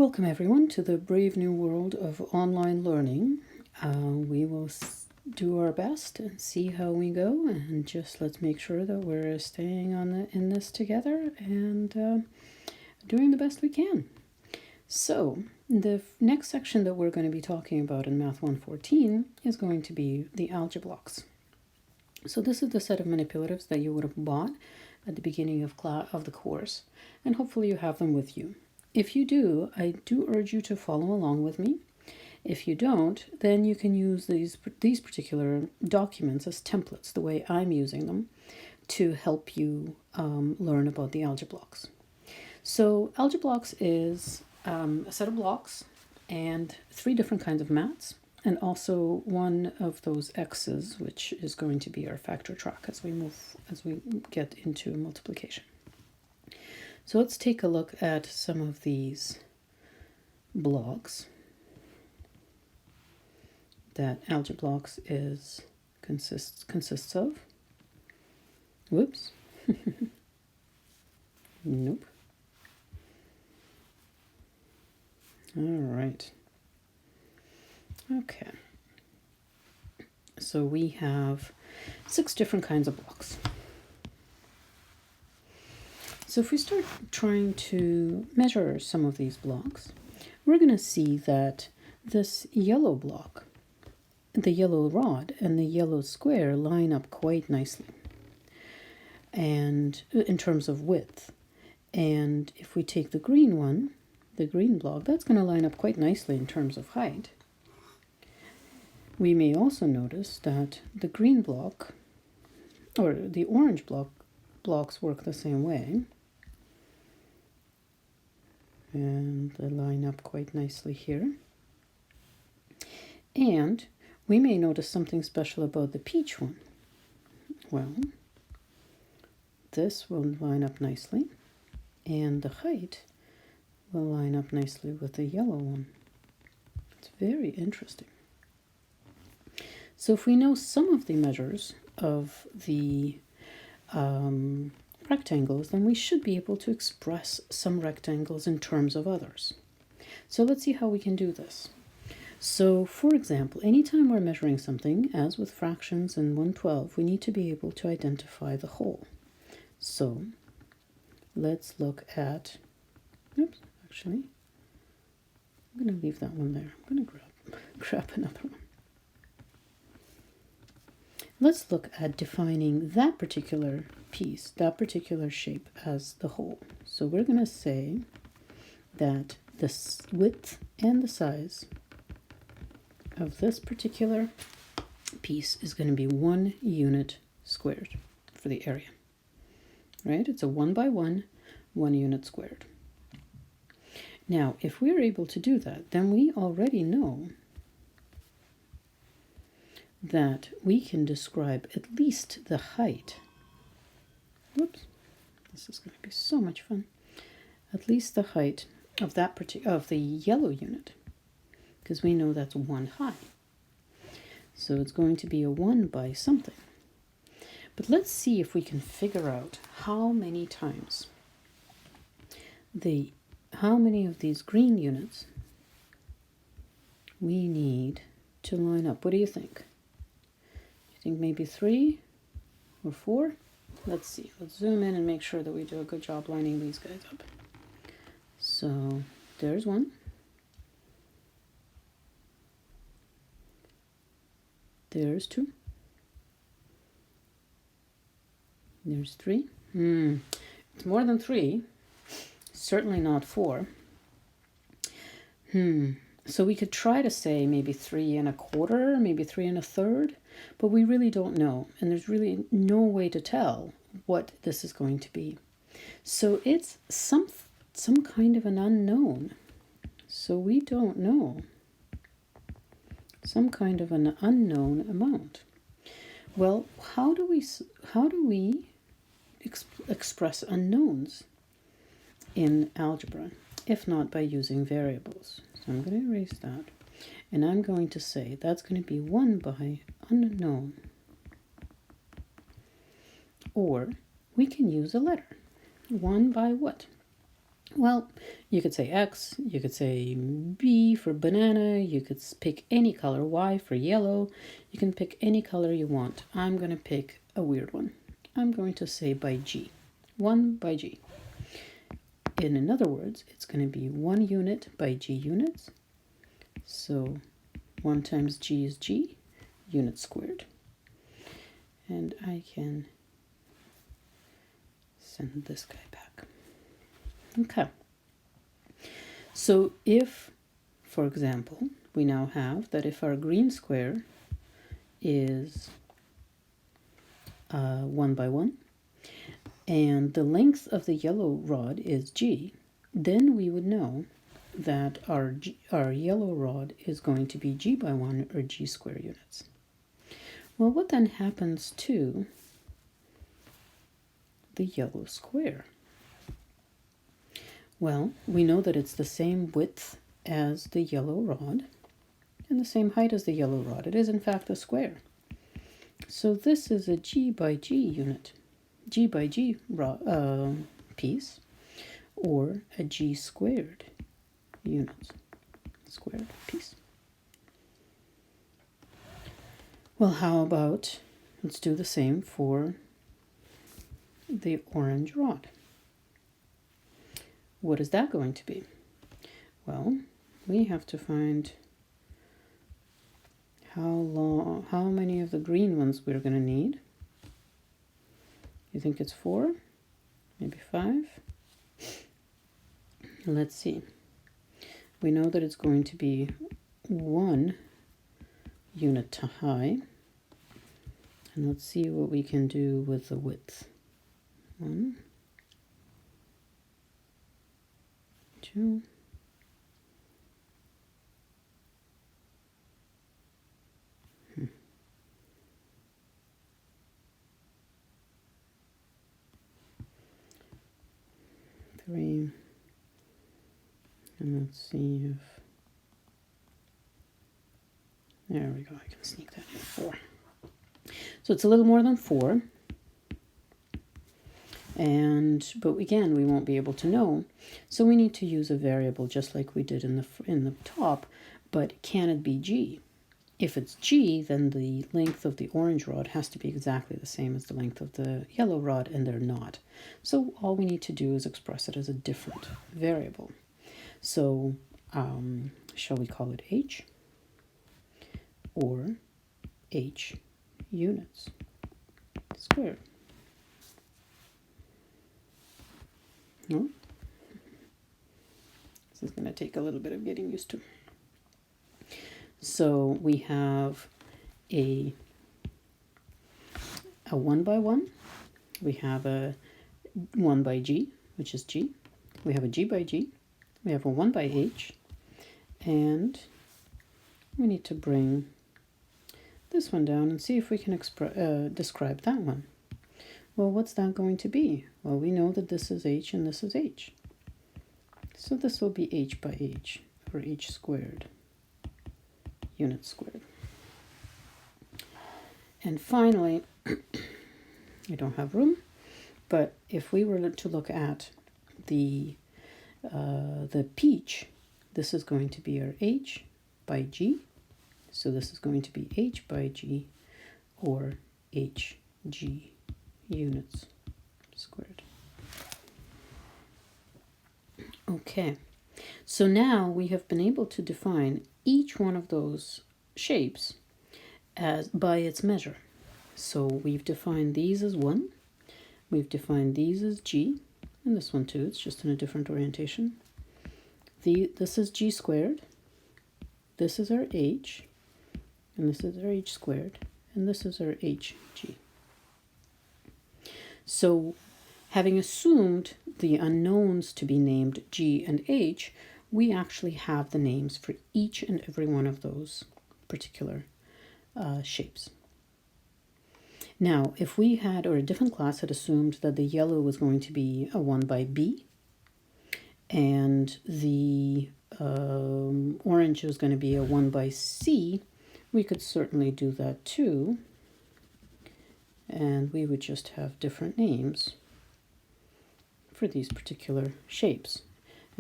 Welcome everyone to the brave new world of online learning. We will do our best and see how we go, and just let's make sure that we're staying in this together and doing the best we can. So the next section that we're going to be talking about in Math 114 is going to be the Algeblocks. So this is the set of manipulatives that you would have bought at the beginning of the course, and hopefully you have them with you. If you do, I do urge you to follow along with me. If you don't, then you can use these particular documents as templates, the way I'm using them, to help you learn about the Algeblocks. So Algeblocks is a set of blocks and 3 different kinds of mats, and also one of those X's, which is going to be our factor track as we get into multiplication. So let's take a look at some of these blocks that Algeblocks consists of. Whoops. Nope. All right. Okay. So we have 6 different kinds of blocks. So if we start trying to measure some of these blocks, we're going to see that this yellow block, the yellow rod, and the yellow square line up quite nicely, and in terms of width. And if we take the green one, the green block, that's going to line up quite nicely in terms of height. We may also notice that the green block, or the orange blocks work the same way. And they line up quite nicely here. And we may notice something special about the peach one. Well, this will line up nicely, and the height will line up nicely with the yellow one. It's very interesting. So if we know some of the measures of the rectangles, then we should be able to express some rectangles in terms of others. So let's see how we can do this. So for example, anytime we're measuring something, as with fractions in 1/12, we need to be able to identify the whole. So let's look at, oops, actually, I'm going to leave that one there. I'm going to grab another one. Let's look at defining that particular piece, that particular shape as the whole. So we're going to say that the width and the size of this particular piece is going to be 1 unit squared for the area, right? It's a 1 by 1, 1 unit squared. Now, if we're able to do that, then we already know that we can describe at least the height. Whoops, this is going to be so much fun. At least the height of of the yellow unit, because we know that's 1 high. So it's going to be a 1 by something. But let's see if we can figure out how many times how many of these green units we need to line up. What do you think? I think maybe 3 or 4. Let's see. Let's zoom in and make sure that we do a good job lining these guys up. So there's 1. There's 2. There's 3. It's more than 3. Certainly not 4. So we could try to say maybe 3 1/4, maybe 3 1/3, but we really don't know. And there's really no way to tell what this is going to be. So it's some kind of an unknown. So we don't know. Some kind of an unknown amount. Well, how do we express unknowns in algebra, if not by using variables? So I'm going to erase that, and I'm going to say that's going to be 1 by unknown. Or we can use a letter. 1 by what? Well, you could say X, you could say B for banana, you could pick any color, Y for yellow, you can pick any color you want. I'm going to pick a weird one. I'm going to say by G, 1 by G. In other words, it's going to be 1 unit by G units. So 1 times G is G, units squared. And I can send this guy back. Okay. So if, for example, we now have that if our green square is 1 by 1, and the length of the yellow rod is G, then we would know that our yellow rod is going to be G by 1 or G square units. Well, what then happens to the yellow square? Well, we know that it's the same width as the yellow rod and the same height as the yellow rod. It is in fact a square. So this is a G by G unit, G by G piece, or a G squared unit, squared piece. Well, how about, let's do the same for the orange rod. What is that going to be? Well, we have to find how many of the green ones we're going to need. You think it's 4? Maybe 5? Let's see. We know that it's going to be 1 unit to high. And let's see what we can do with the width. 1, 2, 3, and let's see if, there we go, I can sneak that in, 4. So it's a little more than 4. But again, we won't be able to know. So we need to use a variable just like we did in the top, but can it be G? If it's G, then the length of the orange rod has to be exactly the same as the length of the yellow rod, and they're not. So all we need to do is express it as a different variable. So shall we call it H? Or H units squared. No? This is going to take a little bit of getting used to. So we have a 1 by 1. We have a 1 by G, which is G. We have a G by G. We have a 1 by H. And we need to bring this one down and see if we can describe that one. Well, what's that going to be? Well, we know that this is H and this is H. So this will be H by H, or H squared, units squared. And finally, I don't have room, but if we were to look at the peach, this is going to be our H by G. So this is going to be H by G, or HG units squared. Okay, so now we have been able to define each one of those shapes as by its measure. So we've defined these as 1, we've defined these as G, and this one too, it's just in a different orientation. This is G squared, this is our H, and this is our H squared, and this is our HG. So having assumed the unknowns to be named G and H, we actually have the names for each and every one of those particular shapes. Now, if we had, or a different class had assumed that the yellow was going to be a 1 by B, and the orange was going to be a 1 by C, we could certainly do that too. And we would just have different names for these particular shapes.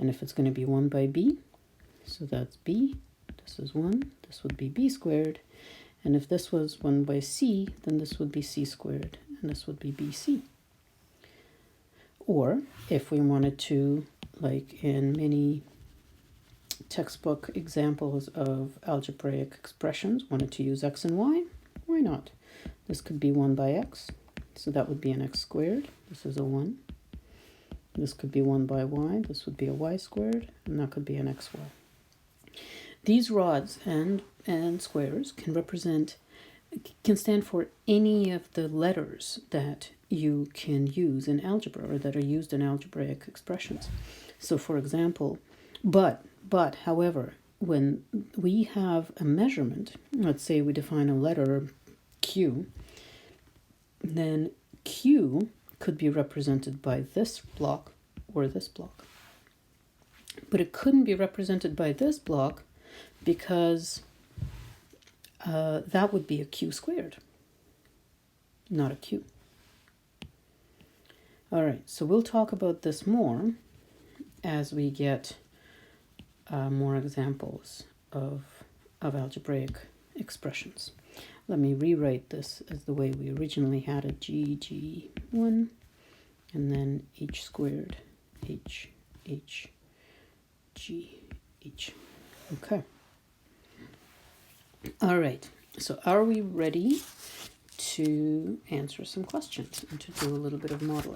And if it's going to be 1 by b, so that's b, this is 1, this would be b squared. And if this was 1 by c, then this would be c squared, and this would be bc. Or if we wanted to, like in many textbook examples of algebraic expressions, wanted to use x and y, why not? This could be 1 by x, so that would be an x squared. This is a 1. This could be 1 by y, this would be a y squared, and that could be an xy. These rods and squares can stand for any of the letters that you can use in algebra or that are used in algebraic expressions. So for example, however, when we have a measurement, let's say we define a letter Q, then Q could be represented by this block or this block. But it couldn't be represented by this block because that would be a Q squared, not a Q. All right, so we'll talk about this more as we get more examples of algebraic expressions. Let me rewrite this as the way we originally had it, g1, and then h squared, h, g, h. Okay. All right, so are we ready to answer some questions and to do a little bit of modeling?